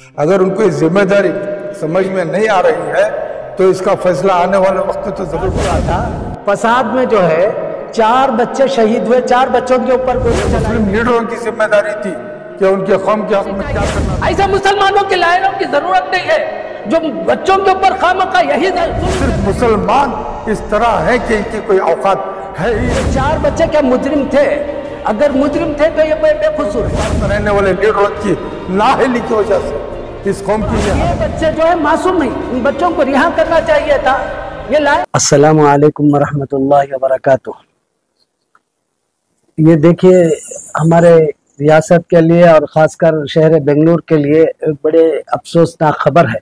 अगर उनको ये जिम्मेदारी समझ में नहीं आ रही है तो इसका फैसला आने वाले वक्त तो जरूर हुआ था। फसाद में जो है 4 बच्चे शहीद हुए, 4 बच्चों के ऊपर मुस्लिम लीडरों की जिम्मेदारी थी कि उनके कौम के हक में क्या करना। ऐसा मुसलमानों के लायरों की जरूरत नहीं है जो बच्चों के ऊपर खामखा यही सिर्फ मुसलमान इस तरह है कि इनकी कोई औकात है ही। 4 बच्चे क्या मुजरिम थे? अगर मुजरिम थे तो ये बेकसूर रहने वाले लीडरों की नाअहली की वजह से इस कौम की ये बच्चे जो है मासूम नहीं, इन बच्चों को रिहा करना चाहिए था। ये लाए। अस्सलामु अलैकुम वरहमतुल्लाहि वबरकातुह। ये देखिए हमारे रियासत के लिए और ख़ासकर शहर बेंगलुरु के लिए एक बड़े अफसोसनाक खबर है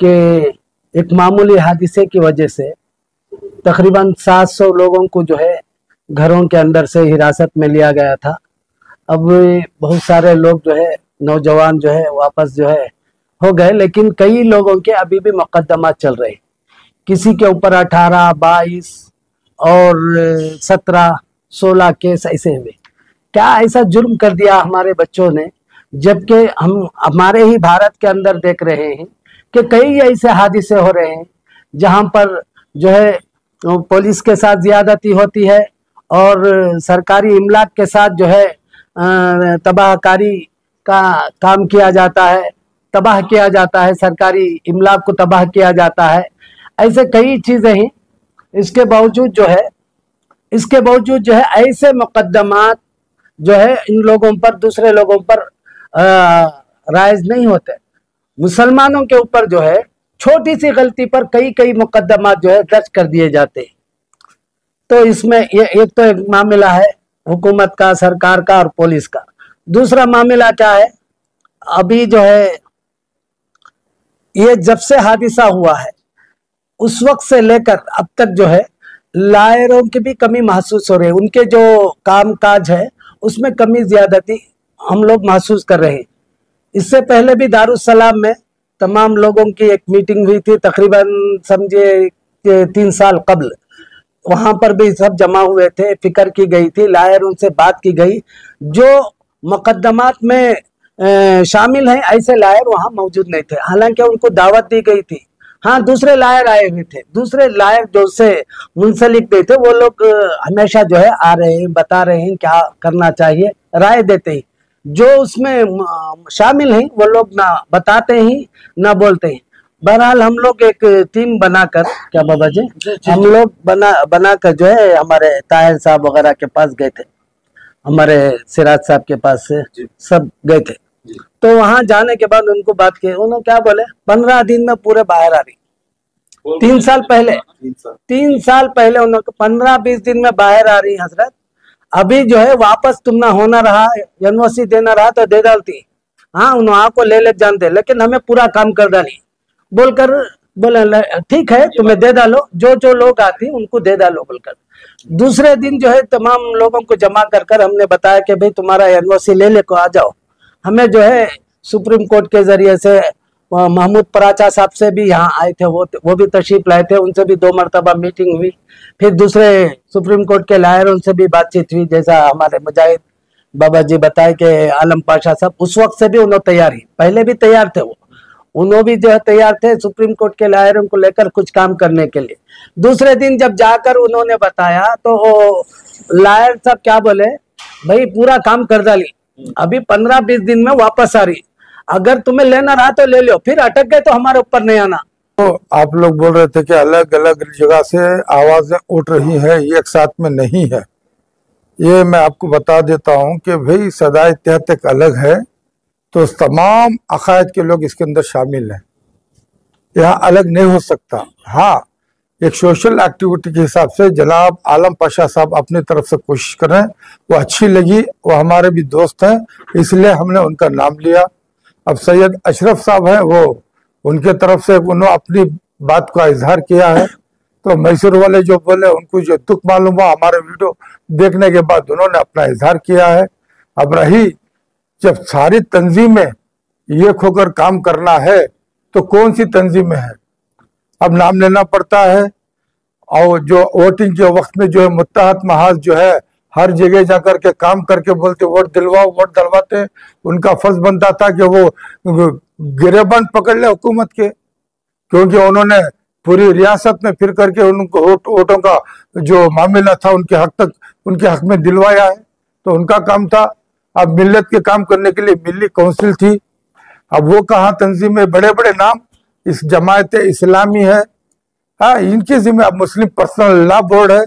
कि एक मामूली हादसे की वजह से तकरीबन 700 लोगों को जो है घरों के अंदर से हिरासत में लिया गया था। अब बहुत सारे लोग जो है नौजवान जो है वापस जो है हो गए, लेकिन कई लोगों के अभी भी मुकदमा चल रहे। किसी के ऊपर 18, 22 और 17, 16 केस ऐसे हुए। क्या ऐसा जुर्म कर दिया हमारे बच्चों ने, जबकि हम हमारे ही भारत के अंदर देख रहे हैं कि कई ऐसे हादसे हो रहे हैं जहां पर जो है पुलिस के साथ ज्यादती होती है और सरकारी इमलाक के साथ जो है तबाहकारी का काम किया जाता है, तबाह किया जाता है, सरकारी इमलाक को तबाह किया जाता है। ऐसे कई चीजें हैं। इसके बावजूद जो है ऐसे मुकदमात जो है इन लोगों पर, दूसरे लोगों पर राइज नहीं होते। मुसलमानों के ऊपर जो है छोटी सी गलती पर कई मुकदमात जो है दर्ज कर दिए जाते हैं। तो इसमें ये एक तो एक मामला है हुकूमत का, सरकार का और पुलिस का। दूसरा मामला क्या है, अभी जो है ये जब से हादसा हुआ है उस वक्त से लेकर अब तक जो है लायरों की भी कमी महसूस हो रही है। उनके जो काम काज है उसमें कमी ज्यादती हम लोग महसूस कर रहे हैं। इससे पहले भी दारुस्सलाम में तमाम लोगों की एक मीटिंग हुई थी, तकरीबन समझिए 3 साल कबल। वहां पर भी सब जमा हुए थे, फिक्र की गई थी, लायर उनसे बात की गई। जो मुकदमात में शामिल हैं ऐसे लायर वहां मौजूद नहीं थे, हालांकि उनको दावत दी गई थी। हाँ, दूसरे लायर आए हुए थे, दूसरे लायर जो से मुंसलिक नहीं थे वो लोग हमेशा जो है आ रहे हैं, बता रहे हैं क्या करना चाहिए, राय देते हैं। जो उसमें शामिल हैं वो लोग ना बताते हैं ना बोलते हैं। बहरहाल हम लोग एक टीम बनाकर, क्या बाबा जी, हम लोग बनाकर जो है हमारे ताहिर साहब वगैरह के पास गए थे, हमारे सिराज साहब के पास से सब गए थे। तो वहां जाने के बाद उनको बात की, उन्होंने क्या बोले, 15 दिन में पूरे बाहर आ रही। 3 साल पहले उन्होंने 15-20 दिन में बाहर आ रही हजरत। अभी जो है वापस तुम ना होना रहा, यूनिवर्सिटी देना रहा तो दे डालती। हाँ, उन्होंने को ले जानते, लेकिन हमें पूरा काम कर डाली बोलकर बोले ठीक है तुम्हें दे डालो, जो लोग आती उनको दे डालो बोलकर। दूसरे दिन जो है तमाम लोगों को जमा कर हमने बताया कि भाई तुम्हारा एनओसी ले को आ जाओ। हमें जो है सुप्रीम कोर्ट के जरिए से महमूद पराचा साहब से भी यहाँ आए थे, वो भी तशरीफ लाए थे, उनसे भी 2 मरतबा मीटिंग हुई। फिर दूसरे सुप्रीम कोर्ट के लायर उनसे भी बातचीत हुई, जैसा हमारे मुजाहिद बाबा जी बताए कि आलम पाशा साहब उस वक्त से भी उन्होंने तैयार ही, पहले भी तैयार थे, वो उन्होंने भी जो है तैयार थे सुप्रीम कोर्ट के लायरों को लेकर कुछ काम करने के लिए। दूसरे दिन जब जाकर उन्होंने बताया तो लायर साहब क्या बोले, भाई पूरा काम कर डाली, अभी 15-20 दिन में वापस आ रही, अगर तुम्हें लेना रहा तो ले लो, फिर अटक गए तो हमारे ऊपर नहीं आना। तो आप लोग बोल रहे थे कि अलग अलग जगह से आवाजें उठ रही है, ये एक साथ में नहीं है। ये मैं आपको बता देता हूँ कि भाई सदाए इत्तेहाद एक अलग है, तो तमाम अकायद के लोग इसके अंदर शामिल हैं, यहाँ अलग नहीं हो सकता। हाँ, एक सोशल एक्टिविटी के हिसाब से जनाब आलम पाशा साहब अपनी तरफ से कोशिश कर रहे हैं, वो अच्छी लगी, वो हमारे भी दोस्त हैं, इसलिए हमने उनका नाम लिया। अब सैयद अशरफ साहब हैं, वो उनके तरफ से उन्होंने अपनी बात का इजहार किया है। तो मैसूर वाले जो बोले उनको जो दुख मालूम हुआ हमारे वीडियो देखने के बाद, उन्होंने अपना इजहार किया है। अब रही जब सारी तंजीमें ये खोकर काम करना है तो कौन सी तंजीमें हैं, अब नाम लेना पड़ता है। और जो वोटिंग के वक्त में जो है मुत्तहद महाज जो है हर जगह जाकर के काम करके बोलते वोट दिलवाओ, वोट दिलवाते। उनका फर्ज बनता था कि वो गिरेबंद पकड़ ले हुकूमत के, क्योंकि उन्होंने पूरी रियासत में फिर करके उनको वोटों का जो मामला था उनके हक तक, उनके हक में दिलवाया है, तो उनका काम था। अब मिल्लत के काम करने के लिए मिली काउंसिल थी, अब वो कहाँ तंजीमें, बड़े बड़े नाम, इस जमायत इस्लामी है, हाँ, इनके जिम्मे, अब मुस्लिम पर्सनल लॉ बोर्ड है,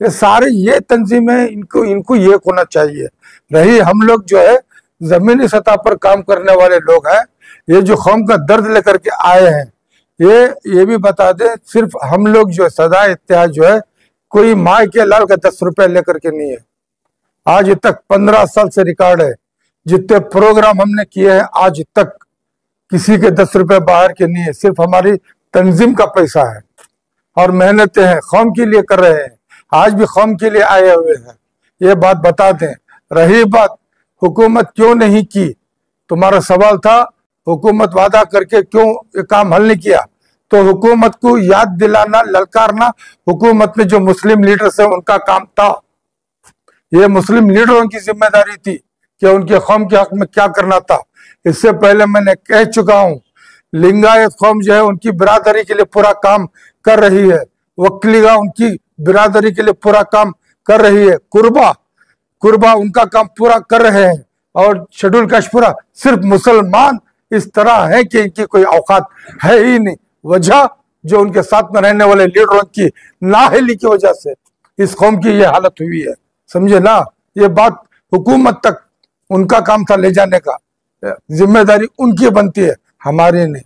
ये सारे ये तंजीमें, इनको ये होना चाहिए। रही हम लोग जो है जमीनी सतह पर काम करने वाले लोग हैं, ये जो कौम का दर्द लेकर के आए हैं, ये भी बता दें, सिर्फ हम लोग जो सदा इत्तेहाद जो है, कोई माँ के लाल का 10 रुपए लेकर के नहीं है। आज तक 15 साल से रिकॉर्ड है, जितने प्रोग्राम हमने किए हैं आज तक किसी के 10 रुपए बाहर के नहीं है, सिर्फ हमारी तंजीम का पैसा है और मेहनतें हैं, कौम के लिए कर रहे हैं, आज भी कौम के लिए आए हुए हैं, ये बात बता दें। रही बात हुकूमत क्यों नहीं की, तुम्हारा सवाल था हुकूमत वादा करके क्यों ये काम हल नहीं किया, तो हुकूमत को याद दिलाना, ललकारना हुकूमत में जो मुस्लिम लीडर्स है उनका काम था। ये मुस्लिम लीडरों की जिम्मेदारी थी कि उनके कौम के हक में क्या करना था। इससे पहले मैंने कह चुका हूं, लिंगायत कौम जो है उनकी बिरादरी के लिए पूरा काम कर रही है, वक्लीगा उनकी बिरादरी के लिए पूरा काम कर रही है, कुर्बा उनका काम पूरा कर रहे हैं, और शेड्यूल कास्ट पूरा। सिर्फ मुसलमान इस तरह है कि इनकी कोई औकात है ही नहीं, वजह जो उनके साथ में रहने वाले लीडरों की नाअहली की वजह से इस कौम की ये हालत हुई है, समझे ना। ये बात हुकूमत तक उनका काम था ले जाने का, जिम्मेदारी उनकी बनती है, हमारी नहीं।